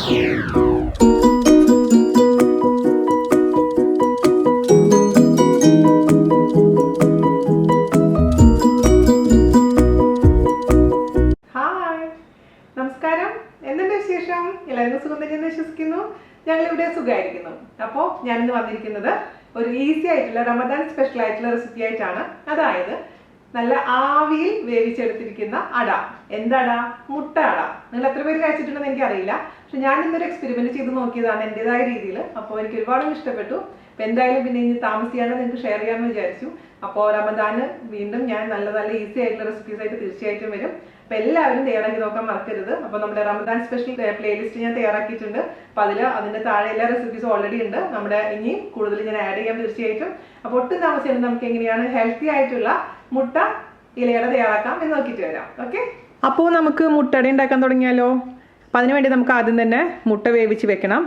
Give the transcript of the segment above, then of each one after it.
നമസ്കാരം, എന്തുണ്ട് വിശേഷം? എല്ലാവർക്കും സുഖം തന്നെയെന്ന് വിശ്വസിക്കുന്നു. ഞങ്ങളിവിടെ സുഖമായിരിക്കുന്നു. അപ്പോൾ ഞാനിന്ന് വന്നിരിക്കുന്നത് ഒരു ഈസി ആയിട്ടുള്ള റമദാൻ സ്പെഷ്യൽ ആയിട്ടുള്ള റെസിപ്പി ആയിട്ടാണ്. അതായത് നല്ല ആവിയിൽ വേവിച്ചെടുത്തിരിക്കുന്ന അട. എന്തട? മുട്ട അട. നിങ്ങൾ എത്ര പേര് കഴിച്ചിട്ടുണ്ടെന്ന് എനിക്കറിയില്ല. പക്ഷെ ഞാൻ ഇന്നൊരു എക്സ്പെരിമെന്റ് ചെയ്ത് നോക്കിയതാണ് എൻ്റെതായ രീതിയിൽ. അപ്പോൾ എനിക്ക് ഒരുപാട് ഇഷ്ടപ്പെട്ടു. അപ്പം എന്തായാലും പിന്നെ ഇനി താമസിയാണ്ട് നിങ്ങൾക്ക് ഷെയർ ചെയ്യാമെന്ന് വിചാരിച്ചു. അപ്പോൾ റമദാന് വീണ്ടും ഞാൻ നല്ല നല്ല ഈസി ആയിട്ടുള്ള റെസിപ്പീസ് ആയിട്ട് തീർച്ചയായിട്ടും വരും. അപ്പം എല്ലാവരും തയ്യാറാക്കി നോക്കാൻ മറക്കരുത്. അപ്പോൾ നമ്മുടെ റമദാൻ സ്പെഷ്യൽ പ്ലേലിസ്റ്റ് ഞാൻ തയ്യാറാക്കിയിട്ടുണ്ട്. അപ്പോൾ അതിൻ്റെ താഴെ എല്ലാ റെസിപ്പീസും ഓൾറെഡി ഉണ്ട്. നമ്മുടെ ഇനിയും കൂടുതൽ ഞാൻ ആഡ് ചെയ്യാം തീർച്ചയായിട്ടും. അപ്പോൾ ഒട്ടും താമസിയാണ്ട് നമുക്ക് എങ്ങനെയാണ് ഹെൽത്തി ആയിട്ടുള്ള മുട്ട ഇലയട തയ്യാറാക്കാം എന്ന് നോക്കിയിട്ട് വരാം. ഓക്കെ, അപ്പോൾ നമുക്ക് മുട്ടട ഉണ്ടാക്കാൻ തുടങ്ങിയാലോ? അപ്പം അതിനുവേണ്ടി നമുക്ക് ആദ്യം തന്നെ മുട്ട വേവിച്ച് വെക്കണം.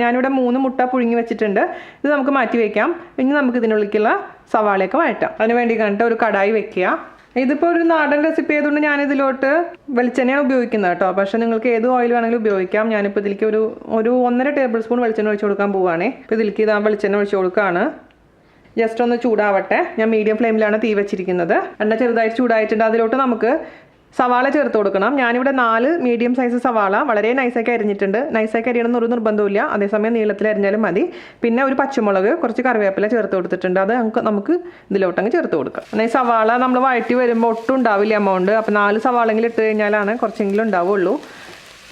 ഞാനിവിടെ 3 മുട്ട പുഴുങ്ങി വെച്ചിട്ടുണ്ട്. ഇത് നമുക്ക് മാറ്റി വയ്ക്കാം. ഇനി നമുക്ക് ഇതിനുള്ളിലേക്കുള്ള സവാളയൊക്കെ വഴറ്റാം. അതിനുവേണ്ടി കണ്ടിട്ട് ഒരു കടായി വെക്കുക. ഇതിപ്പോൾ ഒരു നാടൻ റെസിപ്പി ആയതുകൊണ്ട് ഞാനിതിലോട്ട് വെളിച്ചെണ്ണയാണ് ഉപയോഗിക്കുന്നത് കേട്ടോ. പക്ഷേ നിങ്ങൾക്ക് ഏത് ഓയിൽ വേണമെങ്കിലും ഉപയോഗിക്കാം. ഞാനിപ്പോൾ ഇതിലേക്ക് ഒരു 1.5 ടേബിൾ സ്പൂൺ വെളിച്ചെണ്ണ ഒഴിച്ച് കൊടുക്കാൻ പോവുകയാണേ. ഇപ്പോൾ ഇതിലേക്ക് ഇതാ വെളിച്ചെണ്ണ ഒഴിച്ച് കൊടുക്കുകയാണ്. ജസ്റ്റ് ഒന്ന് ചൂടാവട്ടെ. ഞാൻ മീഡിയം ഫ്ലെയിമിലാണ് തീ വെച്ചിരിക്കുന്നത്. എണ്ണ ചെറുതായിട്ട് ചൂടായിട്ടുണ്ട്. അതിലോട്ട് നമുക്ക് സവാള ചേർത്ത് കൊടുക്കണം. ഞാനിവിടെ 4 മീഡിയം സൈസ് സവാള വളരെ നൈസാക്കി അരിഞ്ഞിട്ടുണ്ട്. നൈസാക്കി അരിയണമെന്ന് ഒരു നിർബന്ധമില്ല. അതേസമയം നീളത്തിൽ അരിഞ്ഞാലും മതി. പിന്നെ ഒരു പച്ചമുളക്, കുറച്ച് കറിവേപ്പില ചേർത്ത് കൊടുത്തിട്ടുണ്ട്. അത് നമുക്ക് ഇതിലോട്ടങ്ങ് ചേർത്ത് കൊടുക്കാം. എന്നാൽ ഈ സവാള നമ്മൾ വഴറ്റി വരുമ്പോൾ ഒട്ടും ഉണ്ടാവില്ല എമൗണ്ട്. അപ്പോൾ 4 സവാളെങ്കിലും ഇട്ട് കഴിഞ്ഞാലാണ് കുറച്ചെങ്കിലും ഉണ്ടാവുള്ളൂ.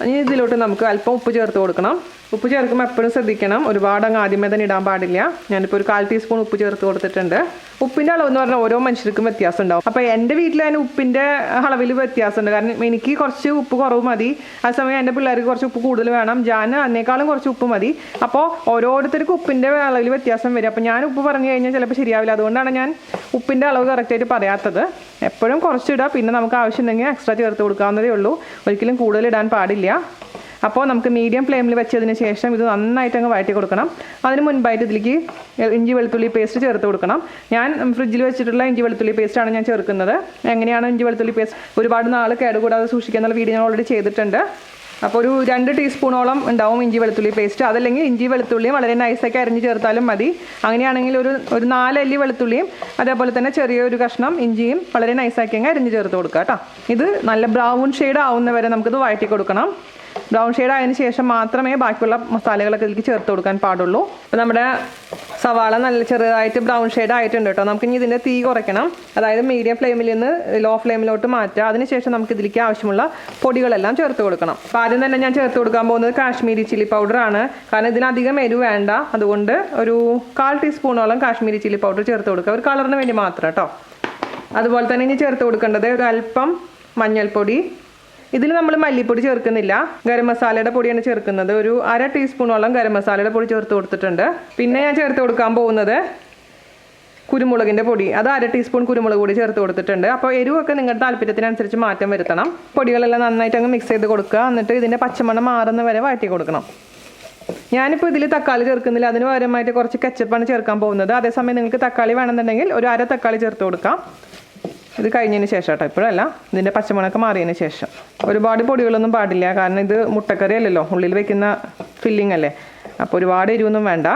ഇനി ഇതിലോട്ട് നമുക്ക് അല്പം ഉപ്പ് ചേർത്ത് കൊടുക്കണം. ഉപ്പ് ചേർക്കുമ്പോൾ എപ്പോഴും ശ്രദ്ധിക്കണം, ഒരുപാട് അങ്ങ് ആദ്യമേ തന്നെ ഇടാൻ പാടില്ല. ഞാനിപ്പോൾ ഒരു 1/4 ടീസ്പൂൺ ഉപ്പ് ചേർത്ത് കൊടുത്തിട്ടുണ്ട്. ഉപ്പിൻ്റെ അളവ് എന്ന് പറഞ്ഞാൽ ഓരോ മനുഷ്യർക്കും വ്യത്യാസം ഉണ്ടാവും. അപ്പോൾ എൻ്റെ വീട്ടിൽ അതിന് ഉപ്പിൻ്റെ അളവിൽ വ്യത്യാസമുണ്ട്. കാരണം എനിക്ക് കുറച്ച് ഉപ്പ് കുറവ് മതി, അതേസമയം എൻ്റെ പിള്ളേർക്ക് കുറച്ച് ഉപ്പ് കൂടുതൽ വേണം. ഞാൻ അതിനേക്കാളും കുറച്ച് ഉപ്പ് മതി. അപ്പോൾ ഓരോരുത്തർക്കും ഉപ്പിൻ്റെ അളവിൽ വ്യത്യാസം വരും. അപ്പോൾ ഞാൻ ഉപ്പ് പറഞ്ഞു കഴിഞ്ഞാൽ ചിലപ്പോൾ ശരിയാവില്ല. അതുകൊണ്ടാണ് ഞാൻ ഉപ്പിൻ്റെ അളവ് കറക്റ്റായിട്ട് പറയാത്തത്. എപ്പോഴും കുറച്ചിടുക, പിന്നെ നമുക്ക് ആവശ്യമുണ്ടെങ്കിൽ എക്സ്ട്രാ ചേർത്ത് കൊടുക്കാവുന്നതേ ഉള്ളൂ. ഒരിക്കലും കൂടുതൽ ഇടാൻ പാടില്ല. അപ്പോൾ നമുക്ക് മീഡിയം ഫ്ലെയിമിൽ വെച്ചതിന് ശേഷം ഇത് നന്നായിട്ട് അങ്ങ് വഴറ്റി കൊടുക്കണം. അതിന് മുൻപായിട്ട് ഇതിലേക്ക് ഇഞ്ചി വെളുത്തുള്ളി പേസ്റ്റ് ചേർത്ത് കൊടുക്കണം. ഞാൻ ഫ്രിഡ്ജിൽ വെച്ചിട്ടുള്ള ഇഞ്ചി വെളുത്തുള്ളി പേസ്റ്റാണ് ഞാൻ ചേർക്കുന്നത്. എങ്ങനെയാണ് ഇഞ്ചി വെളുത്തുള്ളി പേസ്റ്റ് ഒരുപാട് നാൾ കേടുകൂടാതെ സൂക്ഷിക്കാനുള്ള വീഡിയോ ഞാൻ ഓൾറെഡി ചെയ്തിട്ടുണ്ട്. അപ്പോൾ ഒരു 2 ടീസ്പൂണോളം ഉണ്ടാവും ഇഞ്ചി വെളുത്തുള്ളി പേസ്റ്റ്. അതല്ലെങ്കിൽ ഇഞ്ചി വെളുത്തുള്ളിയും വളരെ നൈസാക്കി അരിഞ്ഞ് ചേർത്താലും മതി. അങ്ങനെയാണെങ്കിൽ ഒരു 4 അല്ലി വെളുത്തുള്ളിയും അതേപോലെ തന്നെ ചെറിയൊരു കഷ്ണം ഇഞ്ചിയും വളരെ നൈസാക്കി അങ്ങ് അരിഞ്ഞ് ചേർത്ത് കൊടുക്കുക കേട്ടോ. ഇത് നല്ല ബ്രൗൺ ഷെയ്ഡ് ആവുന്നവരെ നമുക്കിത് വഴറ്റി കൊടുക്കണം. ബ്രൗൺ ഷെയ്ഡ് ആയതിനു ശേഷം മാത്രമേ ബാക്കിയുള്ള മസാലകളൊക്കെ ഇതിലേക്ക് ചേർത്ത് കൊടുക്കാൻ പാടുള്ളൂ. അപ്പോൾ നമ്മുടെ സവാള നല്ല ചെറുതായിട്ട് ബ്രൗൺ ഷെയ്ഡ് ആയിട്ടുണ്ട് കേട്ടോ. നമുക്കിനി ഇതിൻ്റെ തീ കുറയ്ക്കണം. അതായത് മീഡിയം ഫ്ലെയിമിൽ നിന്ന് ലോ ഫ്ലെയിമിലോട്ട് മാറ്റുക. അതിനുശേഷം നമുക്ക് ഇതിലേക്ക് ആവശ്യമുള്ള പൊടികളെല്ലാം ചേർത്ത് കൊടുക്കണം. അപ്പോൾ ആദ്യം തന്നെ ഞാൻ ചേർത്ത് കൊടുക്കാൻ പോകുന്നത് കാശ്മീരി ചില്ലി പൗഡറാണ്. കാരണം ഇതിനധികം എരിവ് വേണ്ട. അതുകൊണ്ട് ഒരു 1/4 ടീസ്പൂണോളം കാശ്മീരി ചില്ലി പൗഡർ ചേർത്ത് കൊടുക്കുക. ഒരു കളറിന് വേണ്ടി മാത്രം കേട്ടോ. അതുപോലെ തന്നെ ഇനി ചേർത്ത് കൊടുക്കേണ്ടത് ഒരു അല്പം മഞ്ഞൾപ്പൊടി. ഇതിൽ നമ്മൾ മല്ലിപ്പൊടി ചേർക്കുന്നില്ല, ഗരം മസാലയുടെ പൊടിയാണ് ചേർക്കുന്നത്. ഒരു 1/2 ടീസ്പൂണോളം ഗരം മസാലയുടെ പൊടി ചേർത്ത് കൊടുത്തിട്ടുണ്ട്. പിന്നെ ഞാൻ ചേർത്ത് കൊടുക്കാൻ പോകുന്നത് കുരുമുളകിൻ്റെ പൊടി. അത് 1/2 ടീസ്പൂൺ കുരുമുളക് പൊടി ചേർത്ത് കൊടുത്തിട്ടുണ്ട്. അപ്പോൾ എരിവൊക്കെ നിങ്ങളുടെ താല്പര്യത്തിനനുസരിച്ച് മാറ്റം വരുത്തണം. പൊടികളെല്ലാം നന്നായിട്ട് അങ്ങ് മിക്സ് ചെയ്ത് കൊടുക്കുക. എന്നിട്ട് ഇതിൻ്റെ പച്ചമണം മാറുന്ന വരെ വഴറ്റി കൊടുക്കണം. ഞാനിപ്പോൾ ഇതിൽ തക്കാളി ചേർക്കുന്നില്ല. അതിന് പകരമായിട്ട് കുറച്ച് കെച്ചപ്പാണ് ചേർക്കാൻ പോകുന്നത്. അതേസമയം നിങ്ങൾക്ക് തക്കാളി വേണമെന്നുണ്ടെങ്കിൽ ഒരു 1/2 തക്കാളി ചേർത്ത് കൊടുക്കാം. ഇത് കഴിഞ്ഞതിന് ശേഷം കേട്ടോ, ഇപ്പോഴല്ല, ഇതിൻ്റെ പച്ചമുളകൊക്കെ മാറിയതിന് ശേഷം. ഒരുപാട് പൊടികളൊന്നും പാടില്ല. കാരണം ഇത് മുട്ടക്കറി അല്ലല്ലോ, ഉള്ളിൽ വെക്കുന്ന ഫില്ലിംഗ് അല്ലേ. അപ്പോൾ ഒരുപാട് എരിവൊന്നും വേണ്ട.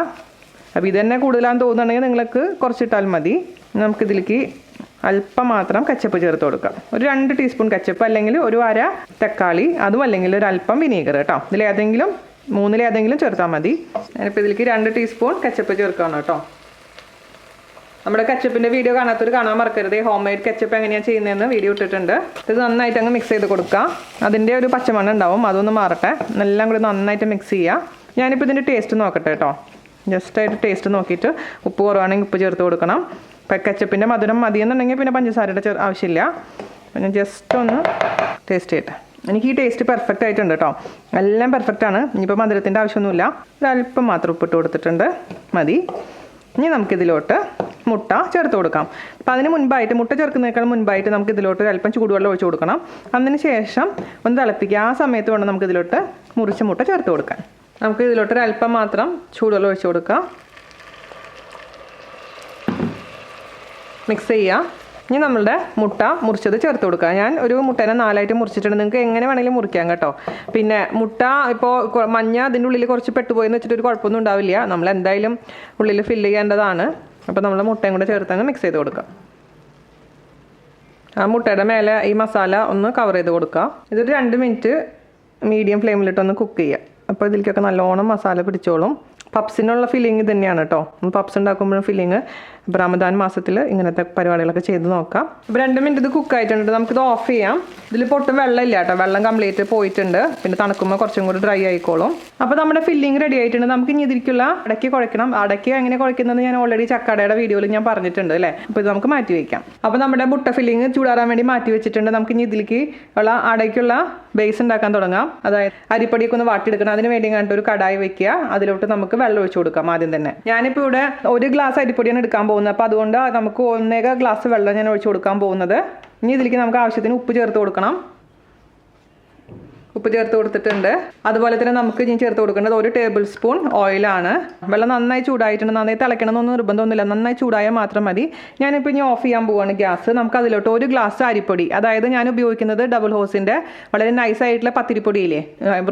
അപ്പോൾ ഇത് തന്നെ കൂടുതലാണെന്ന് തോന്നുന്നുണ്ടെങ്കിൽ നിങ്ങൾക്ക് കുറച്ചിട്ടാൽ മതി. നമുക്കിതിലേക്ക് അല്പം മാത്രം കച്ചപ്പ് ചേർത്ത് കൊടുക്കാം. ഒരു 2 ടീസ്പൂൺ കച്ചപ്പ്, അല്ലെങ്കിൽ ഒരു 1/2 തക്കാളി, അതും അല്ലെങ്കിൽ ഒരു അല്പം വിനീഗർ കേട്ടോ. ഇതിലേതെങ്കിലും 3 ചേർത്താൽ മതി. ഞാനിപ്പോൾ ഇതിലേക്ക് 2 ടീസ്പൂൺ കച്ചപ്പ് ചേർക്കുകയാണ് കേട്ടോ. നമ്മുടെ കച്ചപ്പിൻ്റെ വീഡിയോ കാണാത്തൊരു കാണാൻ മറക്കരുത്. ഹോം മെയ്ഡ് കച്ചപ്പ് എങ്ങനെയാണ് ചെയ്യുന്നതെന്ന് വീഡിയോ ഇട്ടിട്ടുണ്ട്. ഇത് നന്നായിട്ട് അങ്ങ് മിക്സ് ചെയ്ത് കൊടുക്കുക. അതിൻ്റെ ഒരു പച്ചമണം ഉണ്ടാവും, അതൊന്ന് മാറട്ടെ. എല്ലാം കൂടി നന്നായിട്ട് മിക്സ് ചെയ്യുക. ഞാനിപ്പോൾ ഇതിൻ്റെ ടേസ്റ്റ് നോക്കട്ടെ കേട്ടോ. ജസ്റ്റായിട്ട് ടേസ്റ്റ് നോക്കിയിട്ട് ഉപ്പ് കുറവാണെങ്കിൽ ഉപ്പ് ചേർത്ത് കൊടുക്കണം. ഇപ്പം കച്ചപ്പിൻ്റെ മധുരം മതിയെന്നുണ്ടെങ്കിൽ പിന്നെ പഞ്ചസാരയുടെ ആവശ്യമില്ല. അപ്പം ഞാൻ ജസ്റ്റ് ഒന്ന് ടേസ്റ്റ് ചെയ്യട്ടെ. എനിക്ക് ഈ ടേസ്റ്റ് പെർഫെക്റ്റ് ആയിട്ടുണ്ട് കേട്ടോ. എല്ലാം പെർഫെക്റ്റാണ്. ഇനിയിപ്പോൾ മധുരത്തിൻ്റെ ആവശ്യമൊന്നുമില്ല. ഒരല്പം മാത്രം ഉപ്പിട്ട് കൊടുത്തിട്ടുണ്ട്, മതി. ഇനി നമുക്കിതിലോട്ട് മുട്ട ചേർത്ത് കൊടുക്കാം. അപ്പോൾ അതിന് മുൻപായിട്ട്, മുട്ട ചേർക്കുന്നതിനേക്കാൾ മുൻപായിട്ട് നമുക്ക് ഇതിലോട്ട് ഒരു അല്പം ചൂടുവെള്ളം ഒഴിച്ച് കൊടുക്കണം. അതിന് ശേഷം ഒന്ന് തിളപ്പിക്കുക. ആ സമയത്ത് വേണം നമുക്കിതിലോട്ട് മുറിച്ച മുട്ട ചേർത്ത് കൊടുക്കാൻ. നമുക്ക് ഇതിലോട്ട് ഒരു അല്പം മാത്രം ചൂടുവെള്ളം ഒഴിച്ച് കൊടുക്കുക. മിക്സ് ചെയ്യുക. ഇനി നമ്മളുടെ മുട്ട മുറിച്ചത് ചേർത്ത് കൊടുക്കുക. ഞാൻ ഒരു മുട്ടേനെ 4ആയിട്ട് മുറിച്ചിട്ടുണ്ട്. നിങ്ങൾക്ക് എങ്ങനെ വേണമെങ്കിലും മുറിക്കാം കേട്ടോ. പിന്നെ മുട്ട ഇപ്പോൾ മഞ്ഞ അതിൻ്റെ ഉള്ളിൽ കുറച്ച് പെട്ടുപോയെന്ന് വെച്ചിട്ട് ഒരു കുഴപ്പമൊന്നും ഉണ്ടാവില്ല. നമ്മൾ എന്തായാലും ഉള്ളിൽ ഫില്ല് ചെയ്യേണ്ടതാണ്. അപ്പോൾ നമ്മൾ മുട്ടയും കൂടെ ചേർത്തങ്ങ് മിക്സ് ചെയ്ത് കൊടുക്കാം. ആ മുട്ടയുടെ മേലെ ഈ മസാല ഒന്ന് കവർ ചെയ്ത് കൊടുക്കുക. ഇതൊരു 2 മിനിറ്റ് മീഡിയം ഫ്ലെയിമിലിട്ടൊന്ന് കുക്ക് ചെയ്യുക. അപ്പോൾ ഇതിലേക്കൊക്കെ നല്ലോണം മസാല പിടിച്ചോളും. പപ്സിനുള്ള ഫില്ലിങ് തന്നെയാണ് കേട്ടോ. നമ്മൾ പപ്സ് ഉണ്ടാക്കുമ്പോഴും ഫില്ലിങ്. ഇപ്പോൾ റമദാൻ മാസത്തിൽ ഇങ്ങനത്തെ പരിപാടികളൊക്കെ ചെയ്ത് നോക്കാം. ഇപ്പോൾ 2 മിനിറ്റ് ഇത് കുക്ക് ആയിട്ടുണ്ട്. നമുക്കിത് ഓഫ് ചെയ്യാം. ഇതിൽ പൊട്ടും വെള്ളം ഇല്ല കേട്ടോ. വെള്ളം കംപ്ലീറ്റ് പോയിട്ടുണ്ട്. പിന്നെ തണുക്കുമ്പോൾ കുറച്ചും കൂടി ഡ്രൈ ആയിക്കോളും. അപ്പോൾ നമ്മുടെ ഫില്ലിങ് റെഡി ആയിട്ടുണ്ട്. നമുക്ക് ഇനി ഇതിലേക്കുള്ള അടയ്ക്ക് കുഴക്കണം. അടയ്ക്ക് എങ്ങനെ കുഴക്കുന്നത് ഞാൻ ഓൾറെഡി ചക്കടയുടെ വീഡിയോയിൽ ഞാൻ പറഞ്ഞിട്ടുണ്ട് അല്ലേ. അപ്പോൾ ഇത് നമുക്ക് മാറ്റി വയ്ക്കാം. അപ്പോൾ നമ്മുടെ മുട്ട ഫില്ലിങ് ചൂടാറാൻ വേണ്ടി മാറ്റി വെച്ചിട്ടുണ്ട്. നമുക്ക് ഇനി ഇതിലേക്ക് ഉള്ള അടയ്ക്കുള്ള ബേസ് ഉണ്ടാക്കാൻ തുടങ്ങാം. അതായത് അരിപ്പൊടിയൊക്കെ ഒന്ന് വാട്ടിയെടുക്കണം. അതിന് വേണ്ടി കണ്ടിട്ട് ഒരു കടായി വെക്കുക. അതിലോട്ട് നമുക്ക് വെള്ളം ഒഴിച്ചു കൊടുക്കാം. ആദ്യം തന്നെ ഞാനിപ്പോൾ ഇവിടെ 1 ഗ്ലാസ് അരിപ്പൊടിയാണ് എടുക്കാൻ പോകുന്നത്. അപ്പോൾ അതുകൊണ്ട് നമുക്ക് 1 ഗ്ലാസ് വെള്ളം ഞാൻ ഒഴിച്ചു കൊടുക്കാൻ പോകുന്നത്. ഇനി ഇതിലേക്ക് നമുക്ക് ആവശ്യത്തിന് ഉപ്പ് ചേർത്ത് കൊടുക്കണം. ഉപ്പ് ചേർത്ത് കൊടുത്തിട്ടുണ്ട്. അതുപോലെ തന്നെ നമുക്ക് ഇനി ചേർത്ത് കൊടുക്കേണ്ടത് 1 ടേബിൾ സ്പൂൺ ഓയിലാണ്. വെള്ളം നന്നായി ചൂടായിട്ടുണ്ട്. നന്നായി തിളയ്ക്കണമെന്നൊന്നും നിർബന്ധമൊന്നുമില്ല. നന്നായി ചൂടായാൽ മാത്രം മതി. ഞാനിപ്പോൾ ഇനി ഓഫ് ചെയ്യാൻ പോവുകയാണ് ഗ്യാസ്. നമുക്ക് അതിലോട്ട് 1 ഗ്ലാസ് അരിപ്പൊടി, അതായത് ഞാൻ ഉപയോഗിക്കുന്നത് ഡബിൾ ഹോസിൻ്റെ വളരെ നൈസായിട്ടുള്ള പത്തിരിപ്പൊടിയില്ലേ,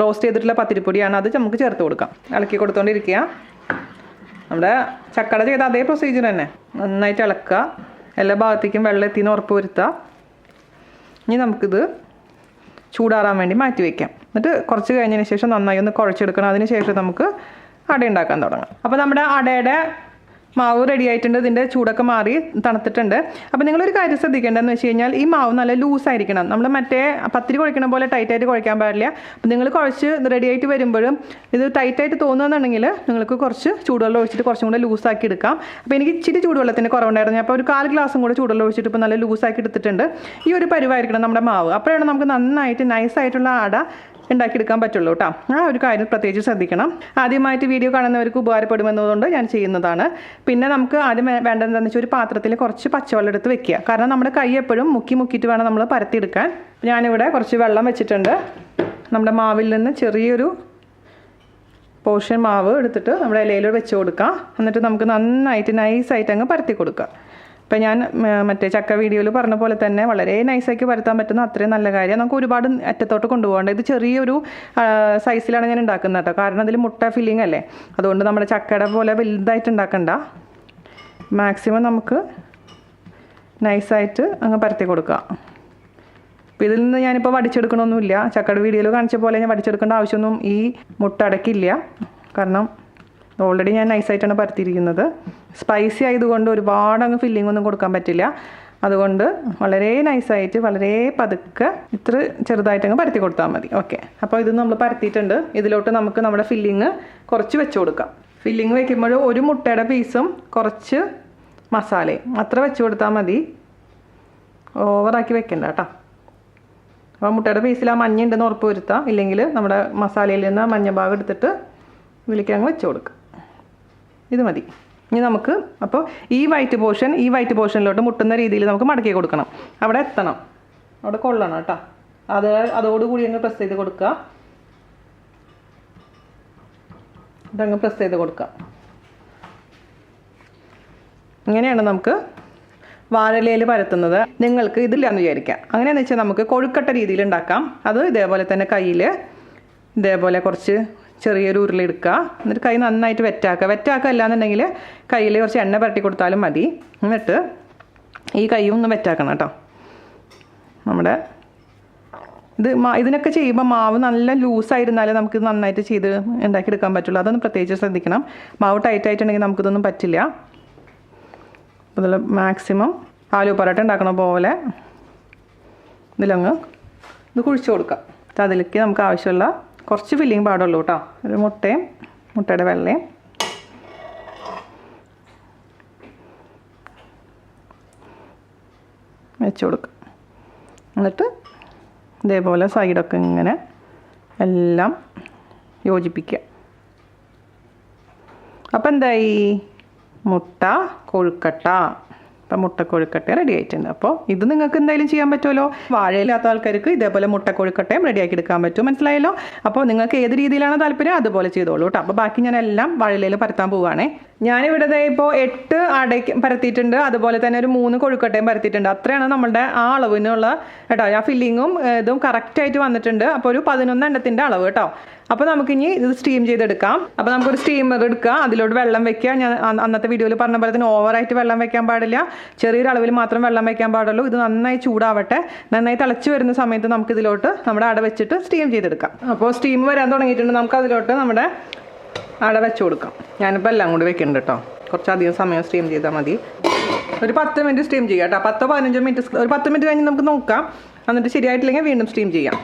റോസ്റ്റ് ചെയ്തിട്ടുള്ള പത്തിരിപ്പൊടിയാണ്. അത് നമുക്ക് ചേർത്ത് കൊടുക്കാം. ഇളക്കി കൊടുത്തുകൊണ്ടിരിക്കുക. നമ്മുടെ ചക്കട ചെയ്ത അതേ പ്രൊസീജിയർ തന്നെ. നന്നായിട്ട് ഇളക്കുക. എല്ലാ ഭാഗത്തേക്കും വെള്ളം എത്തിയെന്ന് ഉറപ്പ് വരുത്തുക. ഇനി നമുക്കിത് ചൂടാറാൻ വേണ്ടി മാറ്റി വയ്ക്കാം. എന്നിട്ട് കുറച്ച് കഴിഞ്ഞതിന് ശേഷം നന്നായി ഒന്ന് കുഴച്ചെടുക്കണം. അതിന് ശേഷം നമുക്ക് അട ഉണ്ടാക്കാൻ തുടങ്ങാം. അപ്പോൾ നമ്മുടെ അടയുടെ മാവ് റെഡി ആയിട്ടുണ്ട്. ഇതിൻ്റെ ചൂടൊക്കെ മാറി തണുത്തിട്ടുണ്ട്. അപ്പോൾ നിങ്ങളൊരു കാര്യം ശ്രദ്ധിക്കേണ്ടതെന്ന് വെച്ച് കഴിഞ്ഞാൽ ഈ മാവ് നല്ല ലൂസായിരിക്കണം. നമ്മൾ മറ്റേ പത്തിരി കുഴക്കണ പോലെ ടൈറ്റായിട്ട് കുഴക്കാൻ പാടില്ല. അപ്പോൾ നിങ്ങൾ കുഴച്ച് റെഡി ആയിട്ട് വരുമ്പോഴും ഇത് ടൈറ്റായിട്ട് തോന്നുകയാണെന്നുണ്ടെങ്കിൽ നിങ്ങൾക്ക് കുറച്ച് ചൂടുവെള്ളം ഒഴിച്ചിട്ട് കുറച്ചും കൂടെ ലൂസാക്കി എടുക്കാം. അപ്പോൾ എനിക്ക് ഇച്ചിരി ചൂടുവെള്ളത്തിൻ്റെ കുറവുണ്ടായിരുന്നു. അപ്പോൾ ഒരു 1/4 ഗ്ലാസും കൂടെ ചൂടുവെള്ളം ഒഴിച്ചിട്ട് ഇപ്പോൾ നല്ല ലൂസാക്കി എടുത്തിട്ടുണ്ട്. ഈ ഒരു പരിവായിരിക്കണം നമ്മുടെ മാവ്. അപ്പോഴാണ് നമുക്ക് നന്നായിട്ട് നൈസായിട്ടുള്ള അട ഉണ്ടാക്കിയെടുക്കാൻ പറ്റുള്ളൂ കേട്ടോ. ആ ഒരു കാര്യം പ്രത്യേകിച്ച് ശ്രദ്ധിക്കണം. ആദ്യമായിട്ട് വീഡിയോ കാണുന്നവർക്ക് ഉപകാരപ്പെടുമെന്നതുകൊണ്ട് ഞാൻ ചെയ്യുന്നതാണ്. പിന്നെ നമുക്ക് ആദ്യം വേണ്ടതെന്താണെന്ന് വെച്ചാൽ ഒരു പാത്രത്തിൽ കുറച്ച് പച്ചവെള്ളം എടുത്ത് വെക്കുക. കാരണം നമ്മുടെ കൈ എപ്പോഴും മുക്കിയിട്ട് വേണം നമ്മൾ പരത്തിയെടുക്കാൻ. ഞാനിവിടെ കുറച്ച് വെള്ളം വെച്ചിട്ടുണ്ട്. നമ്മുടെ മാവിൽ നിന്ന് ചെറിയൊരു പോർഷൻ മാവ് എടുത്തിട്ട് നമ്മുടെ ഇലയിൽ വെച്ച് കൊടുക്കുക. എന്നിട്ട് നമുക്ക് നന്നായിട്ട് നൈസായിട്ട് അങ്ങ് പരത്തി കൊടുക്കുക. ഇപ്പം ഞാൻ മറ്റേ ചക്ക വീഡിയോയിൽ പറഞ്ഞ പോലെ തന്നെ വളരെ നൈസാക്കി പരത്താൻ പറ്റുന്ന അത്രയും നല്ല കാര്യം. നമുക്ക് ഒരുപാട് അറ്റത്തോട്ട് കൊണ്ടുപോകേണ്ട. ഇത് ചെറിയൊരു സൈസിലാണ് ഞാൻ ഉണ്ടാക്കുന്നത് കേട്ടോ. കാരണം അതിൽ മുട്ട ഫില്ലിംഗ് അല്ലേ. അതുകൊണ്ട് നമ്മുടെ ചക്കയുടെ പോലെ വലുതായിട്ട് ഉണ്ടാക്കണ്ട. മാക്സിമം നമുക്ക് നൈസായിട്ട് അങ്ങ് പരത്തി കൊടുക്കുക. അപ്പോൾ ഇതിൽ നിന്ന് ഞാനിപ്പോൾ വടിച്ചെടുക്കണമൊന്നുമില്ല. ചക്കയുടെ വീഡിയോയിൽ കാണിച്ച പോലെ ഞാൻ വടിച്ചെടുക്കേണ്ട ആവശ്യമൊന്നും ഈ മുട്ട അടക്കില്ല. കാരണം ഓൾറെഡി ഞാൻ നൈസായിട്ടാണ് പരത്തിയിരിക്കുന്നത്. സ്പൈസി ആയതുകൊണ്ട് ഒരുപാട് അങ്ങ് ഫില്ലിംഗ് ഒന്നും കൊടുക്കാൻ പറ്റില്ല. അതുകൊണ്ട് വളരെ നൈസായിട്ട് വളരെ പതുക്കെ ഇത്ര ചെറുതായിട്ടങ്ങ് പരത്തി കൊടുത്താൽ മതി. ഓക്കെ. അപ്പോൾ ഇത് നമ്മൾ പരത്തിയിട്ടുണ്ട്. ഇതിലോട്ട് നമുക്ക് നമ്മുടെ ഫില്ലിങ് കുറച്ച് വെച്ച് കൊടുക്കാം. ഫില്ലിങ് വയ്ക്കുമ്പോൾ 1 മുട്ടയുടെ പീസും കുറച്ച് മസാലയും അത്ര വെച്ച് കൊടുത്താൽ മതി. ഓവറാക്കി വെക്കണ്ട കേട്ടോ. അപ്പോൾ മുട്ടയുടെ പീസിൽ ആ മഞ്ഞ ഉണ്ടെന്ന് ഉറപ്പ് വരുത്താം. ഇല്ലെങ്കിൽ നമ്മുടെ മസാലയിൽ നിന്ന് മഞ്ഞ ഭാഗം എടുത്തിട്ട് ഇതിലേക്ക് അങ്ങ് വെച്ച് കൊടുക്കുക. ഇത് മതി. ഇനി നമുക്ക് അപ്പോൾ ഈ വൈറ്റ് പോർഷനിലോട്ട് മുട്ടുന്ന രീതിയിൽ നമുക്ക് മടക്കി കൊടുക്കണം. അവിടെ എത്തണം, അവിടെ കൊള്ളണം കേട്ടോ. അതോടുകൂടി അങ്ങ് പ്രസ് ചെയ്ത് കൊടുക്കുക. ഇതങ്ങ് പ്രസ് ചെയ്ത് കൊടുക്കുക. ഇങ്ങനെയാണ് നമുക്ക് വാഴയിലയിൽ പരത്തുന്നത്. നിങ്ങൾക്ക് ഇതില്ലാന്ന് വിചാരിക്കാം. അങ്ങനെയാണെന്ന് വെച്ചാൽ നമുക്ക് കൊഴുക്കട്ട രീതിയിൽ ഉണ്ടാക്കാം. അത് ഇതേപോലെ തന്നെ കയ്യിൽ ഇതേപോലെ കുറച്ച് ചെറിയൊരു ഉരുളി എടുക്കുക. എന്നിട്ട് കൈ നന്നായിട്ട് വെറ്റാക്കുക അല്ലാന്നുണ്ടെങ്കിൽ കയ്യിൽ കുറച്ച് എണ്ണ പുരട്ടി കൊടുത്താലും മതി. എന്നിട്ട് ഈ കൈയും ഒന്ന് വെറ്റാക്കണം കേട്ടോ. നമ്മുടെ ഇതിനൊക്കെ ചെയ്യുമ്പോൾ മാവ് നല്ല ലൂസായിരുന്നാലേ നമുക്ക് നന്നായിട്ട് ചെയ്ത് ഉണ്ടാക്കിയെടുക്കാൻ പറ്റുള്ളൂ. അതൊന്ന് പ്രത്യേകിച്ച് ശ്രദ്ധിക്കണം. മാവ് ടൈറ്റായിട്ടുണ്ടെങ്കിൽ നമുക്കിതൊന്നും പറ്റില്ല. അപ്പോൾ ഇതിൽ മാക്സിമം ആലു പൊറോട്ട ഉണ്ടാക്കണ പോലെ ഇതിലങ്ങ് ഇത് കുഴിച്ച് കൊടുക്കാം. അതിലേക്ക് നമുക്ക് ആവശ്യമുള്ള കുറച്ച് ഫില്ലിങ് പാടുള്ളൂ കേട്ടോ. ഒരു മുട്ടയുടെ വെള്ളയും വെച്ച് കൊടുക്കുക. എന്നിട്ട് ഇതേപോലെ സൈഡൊക്കെ ഇങ്ങനെ എല്ലാം യോജിപ്പിക്കുക. അപ്പോൾ എന്തായി? മുട്ട കൊഴുക്കട്ട. അപ്പം മുട്ടക്കൊഴുക്കട്ട റെഡി ആയിട്ടുണ്ട്. അപ്പോൾ ഇത് നിങ്ങൾക്ക് എന്തായാലും ചെയ്യാൻ പറ്റുമല്ലോ. വാഴയില്ലാത്ത ആൾക്കാർക്ക് ഇതേപോലെ മുട്ടക്കൊഴുക്കട്ടയും റെഡിയാക്കി എടുക്കാൻ പറ്റും. മനസ്സിലായല്ലോ? അപ്പോൾ നിങ്ങൾക്ക് ഏത് രീതിയിലാണ് താല്പര്യം അതുപോലെ ചെയ്തോളൂ കേട്ടോ. അപ്പോൾ ബാക്കി ഞാൻ എല്ലാം വാഴയിലയിൽ പരത്താൻ പോവുകയാണേ. ഞാനിവിടെ ഇപ്പോൾ 8 അടയ്ക്ക് പരത്തിയിട്ടുണ്ട്, അതുപോലെ തന്നെ ഒരു 3 കൊഴുക്കട്ടയും പരത്തിയിട്ടുണ്ട്. അത്രയാണ് നമ്മളുടെ ആ അളവിനുള്ള കേട്ടോ. ആ ഫില്ലിങ്ങും ഇതും കറക്റ്റായിട്ട് വന്നിട്ടുണ്ട്. അപ്പോൾ ഒരു 11 എണ്ണത്തിൻ്റെ അളവ് കേട്ടോ. അപ്പോൾ നമുക്കിനി ഇത് സ്റ്റീം ചെയ്തെടുക്കാം. അപ്പോൾ നമുക്കൊരു സ്റ്റീമർ എടുക്കുക, അതിലോട്ട് വെള്ളം വെക്കുക. ഞാൻ അന്നത്തെ വീഡിയോയിൽ പറഞ്ഞ പോലെ തന്നെ ഓവറായിട്ട് വെള്ളം വെക്കാൻ പാടില്ല, ചെറിയൊരു അളവിൽ മാത്രം വെള്ളം വെക്കാൻ പാടുള്ളൂ. ഇത് നന്നായി ചൂടാവട്ടെ. നന്നായി തിളച്ച് വരുന്ന സമയത്ത് നമുക്കിതിലോട്ട് നമ്മുടെ അട വെച്ചിട്ട് സ്റ്റീം ചെയ്തെടുക്കാം. അപ്പോൾ സ്റ്റീം വരാൻ തുടങ്ങിയിട്ടുണ്ട്. നമുക്ക് അതിലോട്ട് നമ്മുടെ അട വെച്ച് കൊടുക്കാം. ഞാനിപ്പോൾ എല്ലാം കൂടി വെക്കുന്നുണ്ട് കേട്ടോ. കുറച്ചധികം സമയം സ്റ്റീം ചെയ്താൽ മതി. ഒരു 10 മിനിറ്റ് സ്റ്റീം ചെയ്യാം കേട്ടോ. 10-15 മിനിറ്റ്, ഒരു 10 മിനിറ്റ് കഴിഞ്ഞ് നമുക്ക് നോക്കാം. എന്നിട്ട് ശരിയായിട്ടില്ലെങ്കിൽ വീണ്ടും സ്റ്റീം ചെയ്യാം.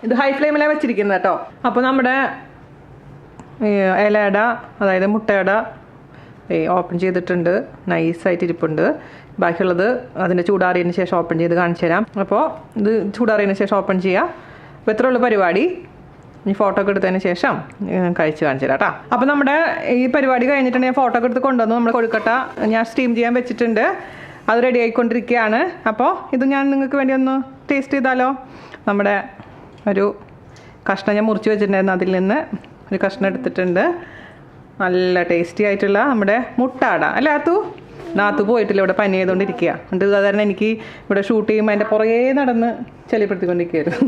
ഇത് ഹൈ ഫ്ലെയിമിലാണ് വെച്ചിരിക്കുന്നത് കേട്ടോ. അപ്പോൾ നമ്മുടെ ഇലയട, അതായത് മുട്ടയട ഓപ്പൺ ചെയ്തിട്ടുണ്ട്. നൈസായിട്ട് ഇരിപ്പുണ്ട്. ബാക്കിയുള്ളത് അതിൻ്റെ ചൂടാറിയതിന് ശേഷം ഓപ്പൺ ചെയ്ത് കാണിച്ചു തരാം. അപ്പോൾ ഇത് ചൂടാറിയതിന് ശേഷം ഓപ്പൺ ചെയ്യാം. അപ്പോൾ ഇത്രയുള്ള പരിപാടി. ഈ ഫോട്ടോ ഒക്കെ എടുത്തതിന് ശേഷം കഴിച്ച് കാണിച്ചു തരാം കേട്ടോ. അപ്പോൾ നമ്മുടെ ഈ പരിപാടി കഴിഞ്ഞിട്ടുണ്ടെങ്കിൽ ഞാൻ ഫോട്ടോ ഒക്കെ എടുത്ത് കൊണ്ടുവന്നു. നമ്മുടെ കൊഴുക്കട്ട ഞാൻ സ്റ്റീം ചെയ്യാൻ വെച്ചിട്ടുണ്ട്. അത് റെഡി ആയിക്കൊണ്ടിരിക്കുകയാണ്. അപ്പോൾ ഇത് ഞാൻ നിങ്ങൾക്ക് വേണ്ടി ഒന്ന് ടേസ്റ്റ് ചെയ്താലോ. നമ്മുടെ ഒരു കഷ്ണം ഞാൻ മുറിച്ച് വെച്ചിട്ടുണ്ടായിരുന്നു, അതിൽ നിന്ന് ഒരു കഷ്ണം എടുത്തിട്ടുണ്ട്. നല്ല ടേസ്റ്റി ആയിട്ടുള്ള നമ്മുടെ മുട്ടാട അല്ലേ ആത്തു? നാത്തു പോയിട്ടില്ല, ഇവിടെ പനി ചെയ്തുകൊണ്ടിരിക്കുക. എന്നിട്ട് സാധാരണ എനിക്ക് ഇവിടെ ഷൂട്ട് ചെയ്യുമ്പോൾ അതിൻ്റെ പുറകെ നടന്ന് ചളിപ്പെടുത്തിക്കൊണ്ടിരിക്കുകയായിരുന്നു.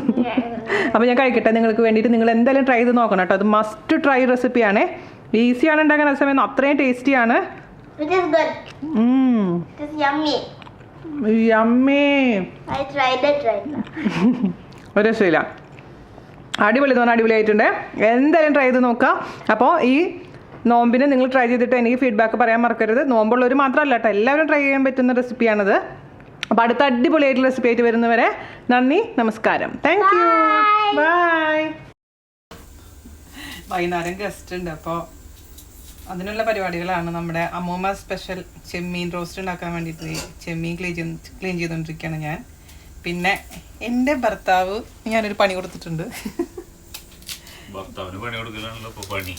അപ്പോൾ ഞാൻ കഴിക്കട്ടെ നിങ്ങൾക്ക് വേണ്ടിയിട്ട്. നിങ്ങൾ എന്തായാലും ട്രൈ ചെയ്ത് നോക്കണം കേട്ടോ. അത് മസ്റ്റ് ട്രൈ റെസിപ്പിയാണേ. ഈസിയാണ് ഉണ്ടാക്കാൻ, അതേ സമയം അത്രയും ടേസ്റ്റിയാണ്. ഒരു രക്ഷയില്ല, അടിപൊളി എന്ന് പറഞ്ഞാൽ അടിപൊളിയായിട്ടുണ്ട്. എന്തായാലും ട്രൈ ചെയ്ത് നോക്കാം. അപ്പോൾ ഈ നോമ്പിന് നിങ്ങൾ ട്രൈ ചെയ്തിട്ട് എനിക്ക് ഫീഡ്ബാക്ക് പറയാൻ മറക്കരുത്. നോമ്പുള്ളവർ മാത്രമല്ല കേട്ടോ, എല്ലാവരും ട്രൈ ചെയ്യാൻ പറ്റുന്ന റെസിപ്പിയാണിത്. അപ്പോൾ അടുത്ത അടിപൊളിയായിട്ടുള്ള റെസിപ്പി ആയിട്ട് വരുന്നവരെ നന്ദി, നമസ്കാരം, താങ്ക് യു, ബൈ. വൈകുന്നേരം ഗസ്റ്റ് ഉണ്ട്, അപ്പോൾ അതിനുള്ള പരിപാടികളാണ്. നമ്മുടെ അമ്മൂമ്മ സ്പെഷ്യൽ ചെമ്മീൻ റോസ്റ്റ് ഉണ്ടാക്കാൻ വേണ്ടിയിട്ട് ചെമ്മീൻ ക്ലീൻ ചെയ്തുകൊണ്ടിരിക്കുകയാണ് ഞാൻ. പിന്നെ എൻ്റെ ഭർത്താവ് ഞാനൊരു പണി കൊടുത്തിട്ടുണ്ട്. ഭർത്താവിന് പണി കൊടുക്കലാണല്ലോ ഇപ്പോൾ പണി.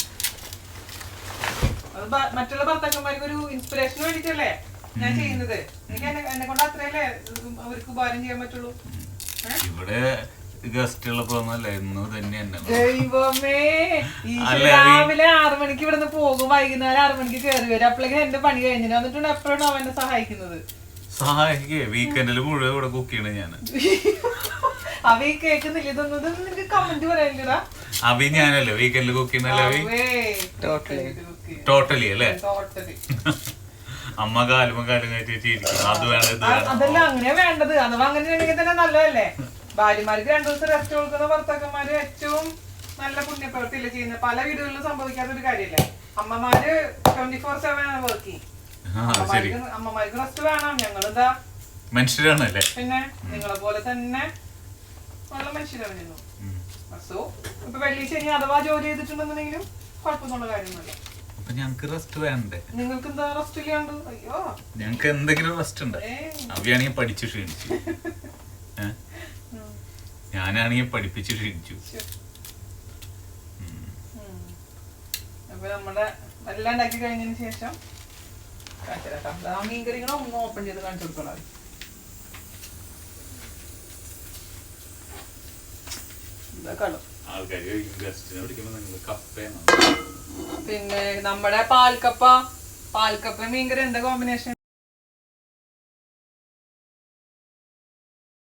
അത് മറ്റുള്ള ഭർത്താക്കന്മാർക്ക് ഒരു ഇൻസ്പിറേഷന് വേണ്ടിട്ടല്ലേ ഞാൻ ചെയ്യുന്നത്. എനിക്ക് എന്നെ കൊണ്ട് അത്രയല്ലേ അവർക്ക് ഉപകാരം ചെയ്യാൻ പറ്റുള്ളൂ. ഇവിടെ ഗസ്റ്റ് ഉള്ളപ്പോ ഇന്ന് തന്നെ ദൈവമേ, രാവിലെ 6 മണിക്ക് ഇവിടുന്ന് പോകും, വൈകുന്നേരം 6 മണിക്ക് കയറി വരും. അപ്പോഴേക്കും എന്റെ പണി കഴിഞ്ഞിട്ട് എന്നിട്ടുണ്ട് എപ്പോഴാണ് അവനെ സഹായിക്കുന്നത്. സഹായിക്കേ വീക്കെൻഡിൽ മുഴുവൻ ഇവിടെ കുക്ക് ചെയ്യണ ഞാൻ. അവ ഈ കേൾക്കുന്നില്ല, ഇതൊന്നും നിനക്ക് കമന്റ് പറയാനില്ലടാ. അവി ഞാനല്ലേ വീക്കെൻഡിൽ കുക്ക് ചെയ്യണല്ലേ? ടോട്ടലി അല്ലേ? അമ്മ കാലും കയറ്റിയിരിക്കും. അത് വേണ്ടത് അതല്ല, അങ്ങനെ വേണ്ടത്. അഥവാ അങ്ങനെ ഉണ്ടെങ്കിൽ തന്നെ നല്ലതല്ലേ. ഭാര്യമാർക്ക് 2 ദിവസം റെസ്റ്റ് കൊടുക്കുന്ന ഭർത്താക്കന്മാര് ഏറ്റവും നല്ല പുണ്യപ്രവൃത്തിയില്ല ചെയ്യുന്നത്. പല വീടുകളിലും സംഭവിക്കാത്ത ഒരു കാര്യമല്ലേ. അമ്മമാര് 24/7 വർക്കിംഗ്. അമ്മമാർക്ക് റെസ്റ്റ് വേണം. ഞങ്ങളെന്താ മനുഷ്യരാണല്ലേ? പിന്നെ നിങ്ങളെ പോലെ തന്നെ നല്ല മനുഷ്യരാണ് ഞങ്ങൾ. സോ ഇപ്പൊ വെള്ളി ശനി അഥവാ ജോലി ചെയ്തിട്ടുണ്ടെന്നുണ്ടെങ്കിലും കുഴപ്പമൊന്നുള്ള കാര്യമൊന്നുമില്ല. ഞങ്ങക്ക് റെസ്റ്റ് വേണ്ടേ? നിങ്ങൾക്ക് എന്താ റെസ്റ്റ് ഇല്ലാണ്ട്? അയ്യോ, ഞങ്ങക്ക് എന്തെങ്കിലും റെസ്റ്റ് ഉണ്ട്. അവയാണെങ്കിൽ പഠിച്ചു ക്ഷീണിച്ചു, ഞാനാണെങ്കിൽ പഠിപ്പിച്ച് ക്ഷീണിച്ചു. അപ്പൊ നമ്മളെ എല്ലാം ഉണ്ടാക്കി കഴിഞ്ഞതിന് ശേഷം മീൻകറികളോ ഒന്ന് ഓപ്പൺ ചെയ്ത് കാണിച്ചു കൊടുത്തോളാം. പിന്നെ നമ്മുടെ പാൽക്കപ്പ മീൻകറി എന്താ കോമ്പിനേഷൻ?